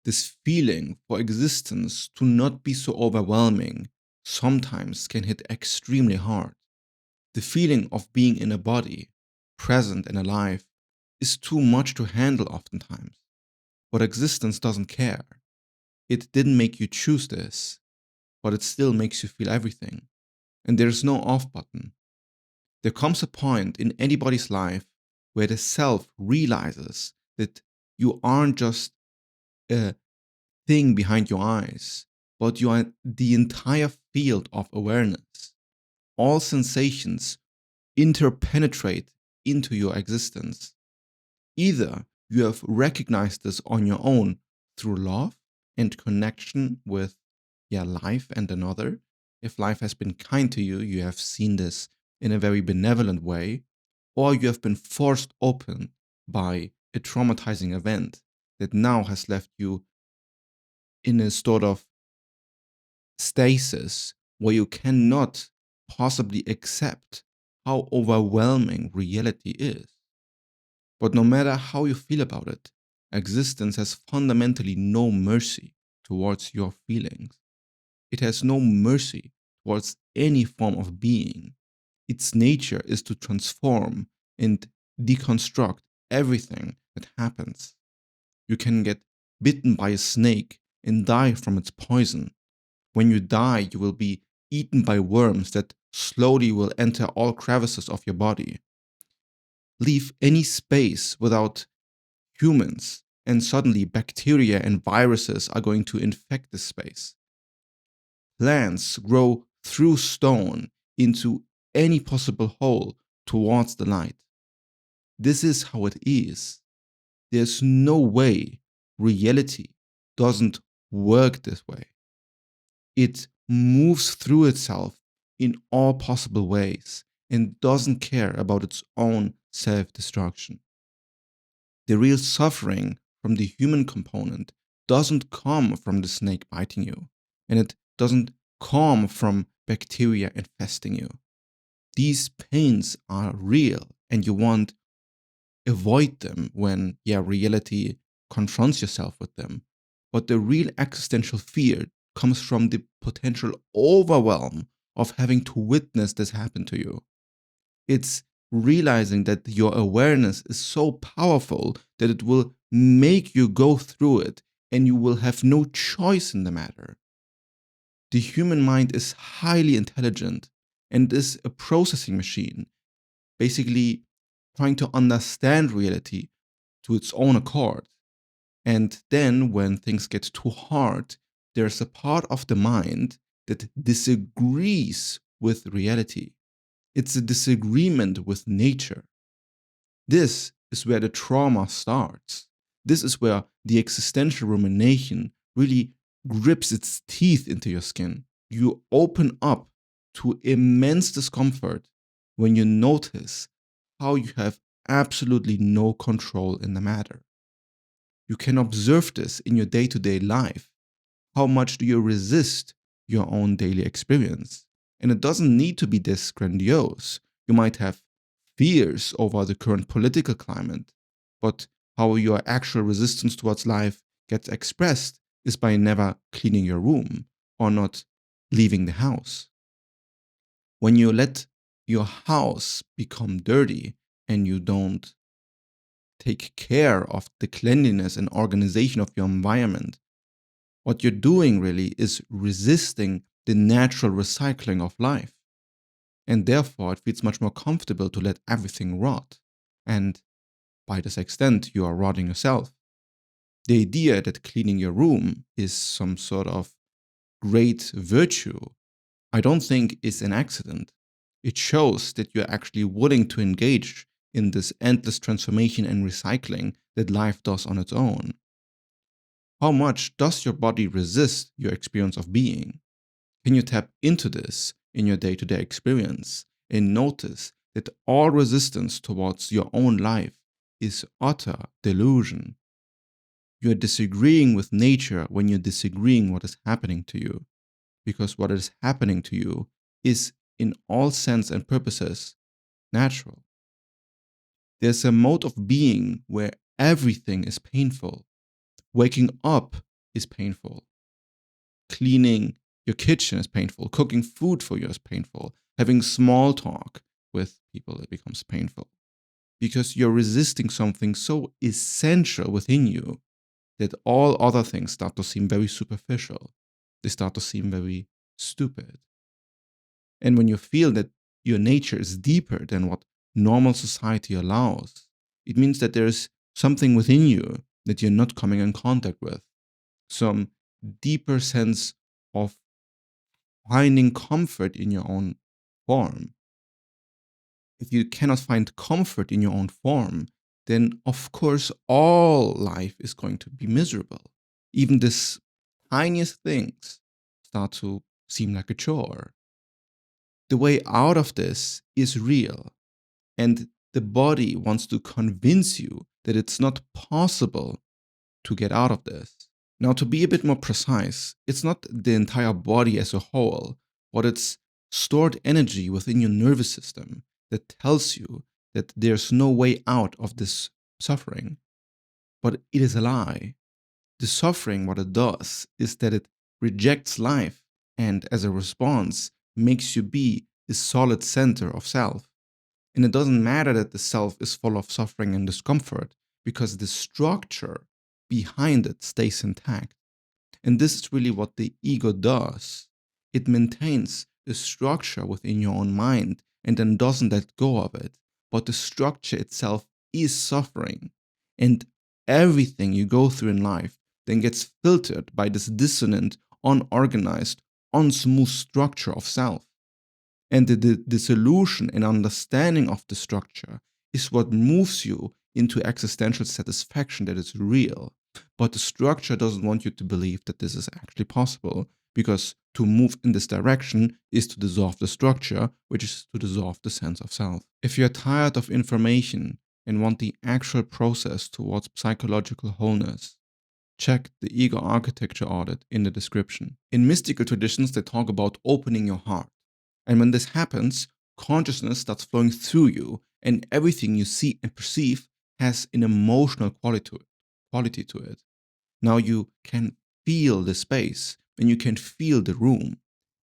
This feeling for existence to not be so overwhelming sometimes can hit extremely hard. The feeling of being in a body, present and alive, is too much to handle oftentimes. But existence doesn't care. It didn't make you choose this, but it still makes you feel everything. And there's no off button. There comes a point in anybody's life where the self realizes that you aren't just a thing behind your eyes, but you are the entire field of awareness. All sensations interpenetrate into your existence. Either you have recognized this on your own through love and connection with life and another. If life has been kind to you, you have seen this in a very benevolent way, or you have been forced open by a traumatizing event that now has left you in a sort of stasis where you cannot possibly accept how overwhelming reality is. But no matter how you feel about it, existence has fundamentally no mercy towards your feelings. It has no mercy towards any form of being. Its nature is to transform and deconstruct everything that happens. You can get bitten by a snake and die from its poison. When you die, you will be eaten by worms that slowly will enter all crevices of your body. Leave any space without humans, and suddenly bacteria and viruses are going to infect this space. Plants grow through stone into any possible hole towards the light. This is how it is. There's no way reality doesn't work this way. It moves through itself in all possible ways and doesn't care about its own self destruction. The real suffering from the human component doesn't come from the snake biting you, and it doesn't come from bacteria infesting you. These pains are real, and you want avoid them when reality confronts yourself with them. But the real existential fear comes from the potential overwhelm of having to witness this happen to you. It's realizing that your awareness is so powerful that it will make you go through it and you will have no choice in the matter. The human mind is highly intelligent and is a processing machine, basically trying to understand reality to its own accord. And then when things get too hard, there's a part of the mind that disagrees with reality. It's a disagreement with nature. This is where the trauma starts. This is where the existential rumination really grips its teeth into your skin. You open up to immense discomfort when you notice how you have absolutely no control in the matter. You can observe this in your day to day life. How much do you resist your own daily experience? And it doesn't need to be this grandiose. You might have fears over the current political climate, but how your actual resistance towards life gets expressed is by never cleaning your room or not leaving the house. When you let your house become dirty and you don't take care of the cleanliness and organization of your environment, what you're doing really is resisting the natural recycling of life. And therefore, it feels much more comfortable to let everything rot. And by this extent, you are rotting yourself. The idea that cleaning your room is some sort of great virtue, I don't think is an accident. It shows that you're actually willing to engage in this endless transformation and recycling that life does on its own. How much does your body resist your experience of being? Can you tap into this in your day to day experience and notice that all resistance towards your own life is utter delusion? You are disagreeing with nature when you're disagreeing what is happening to you, because what is happening to you is, in all sense and purposes, natural. There's a mode of being where everything is painful. Waking up is painful. Cleaning your kitchen is painful. Cooking food for you is painful. Having small talk with people, it becomes painful. Because you're resisting something so essential within you that all other things start to seem very superficial. They start to seem very stupid. And when you feel that your nature is deeper than what normal society allows, it means that there's something within you that you're not coming in contact with. Some deeper sense of finding comfort in your own form. If you cannot find comfort in your own form, then of course all life is going to be miserable. Even this tiniest things start to seem like a chore. The way out of this is real, and the body wants to convince you that it's not possible to get out of this. Now, to be a bit more precise, it's not the entire body as a whole, but it's stored energy within your nervous system that tells you that there's no way out of this suffering. But it is a lie. The suffering, what it does, is that it rejects life and, as a response, makes you be the solid center of self. And it doesn't matter that the self is full of suffering and discomfort, because the structure behind it stays intact. And this is really what the ego does. It maintains the structure within your own mind and then doesn't let go of it. But the structure itself is suffering. And everything you go through in life then gets filtered by this dissonant, unorganized, unsmooth structure of self. And the solution and understanding of the structure is what moves you into existential satisfaction that is real. But the structure doesn't want you to believe that this is actually possible, because to move in this direction is to dissolve the structure, which is to dissolve the sense of self. If you're tired of information and want the actual process towards psychological wholeness, check the Ego Architecture Audit in the description. In mystical traditions, they talk about opening your heart. And when this happens, consciousness starts flowing through you, and everything you see and perceive has an emotional quality to it. Now you can feel the space and you can feel the room.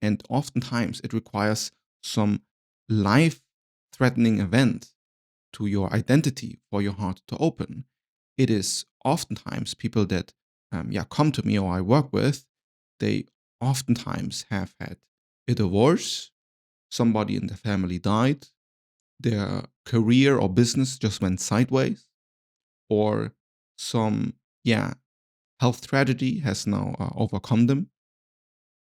And oftentimes it requires some life-threatening event to your identity for your heart to open. It is oftentimes people that come to me or I work with, they oftentimes have had a divorce, somebody in the family died, their career or business just went sideways, or some health tragedy has now overcome them.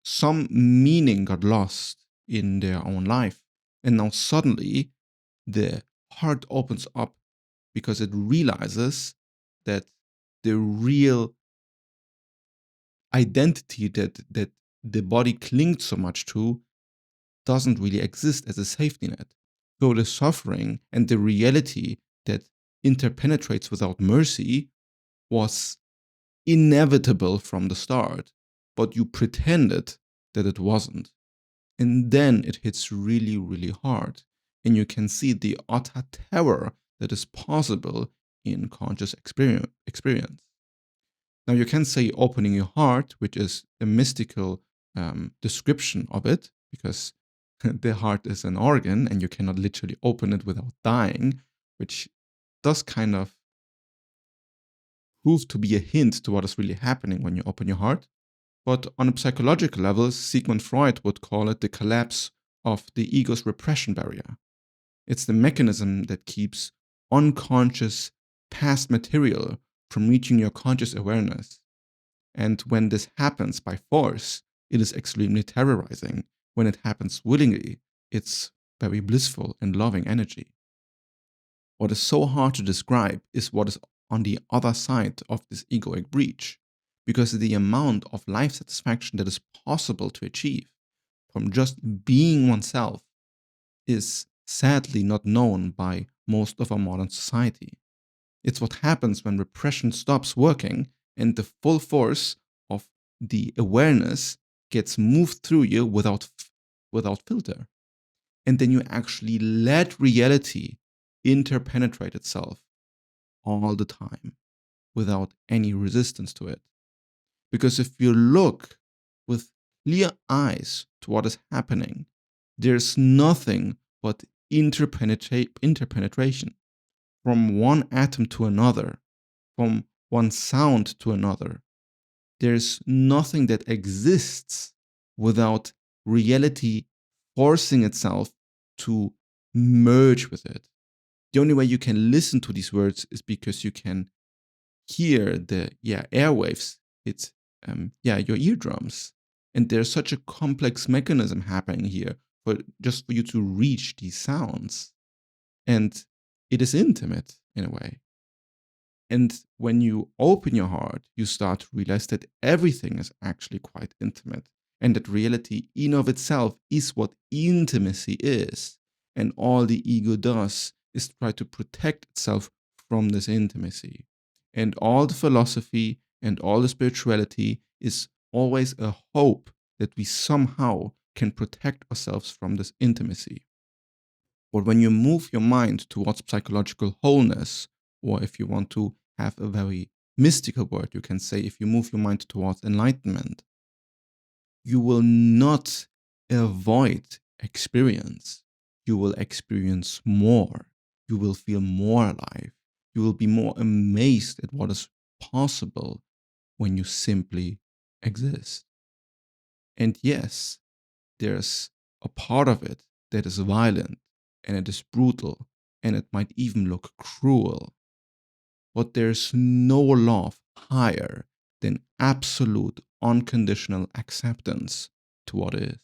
Some meaning got lost in their own life, and now suddenly the heart opens up because it realizes that the real identity that the body clings so much to doesn't really exist as a safety net. So the suffering and the reality that interpenetrates without mercy was inevitable from the start, but you pretended that it wasn't. And then it hits really, really hard. And you can see the utter terror that is possible in conscious experience. Now, you can say opening your heart, which is a mystical description of it, because the heart is an organ and you cannot literally open it without dying, which does kind of prove to be a hint to what is really happening when you open your heart. But on a psychological level, Sigmund Freud would call it the collapse of the ego's repression barrier. It's the mechanism that keeps unconscious past material from reaching your conscious awareness. And when this happens by force, it is extremely terrorizing. When it happens willingly, it's very blissful and loving energy. What is so hard to describe is what is on the other side of this egoic breach, because the amount of life satisfaction that is possible to achieve from just being oneself is sadly not known by most of our modern society. It's what happens when repression stops working and the full force of the awareness gets moved through you without filter. And then you actually let reality interpenetrate itself all the time without any resistance to it. Because if you look with clear eyes to what is happening, there's nothing but interpenetration from one atom to another, from one sound to another. There's nothing that exists without reality forcing itself to merge with it. The only way you can listen to these words is because you can hear the airwaves hit your eardrums. And there's such a complex mechanism happening here for you to reach these sounds. And it is intimate in a way. And when you open your heart, you start to realize that everything is actually quite intimate, and that reality in of itself is what intimacy is. And all the ego does is try to protect itself from this intimacy. And all the philosophy and all the spirituality is always a hope that we somehow can protect ourselves from this intimacy. But when you move your mind towards psychological wholeness, or if you want to have a very mystical word, you can say if you move your mind towards enlightenment, you will not avoid experience. You will experience more. You will feel more alive. You will be more amazed at what is possible when you simply exist. And yes, there's a part of it that is violent, and it is brutal, and it might even look cruel. But there's no love higher than absolute unconditional acceptance to what is.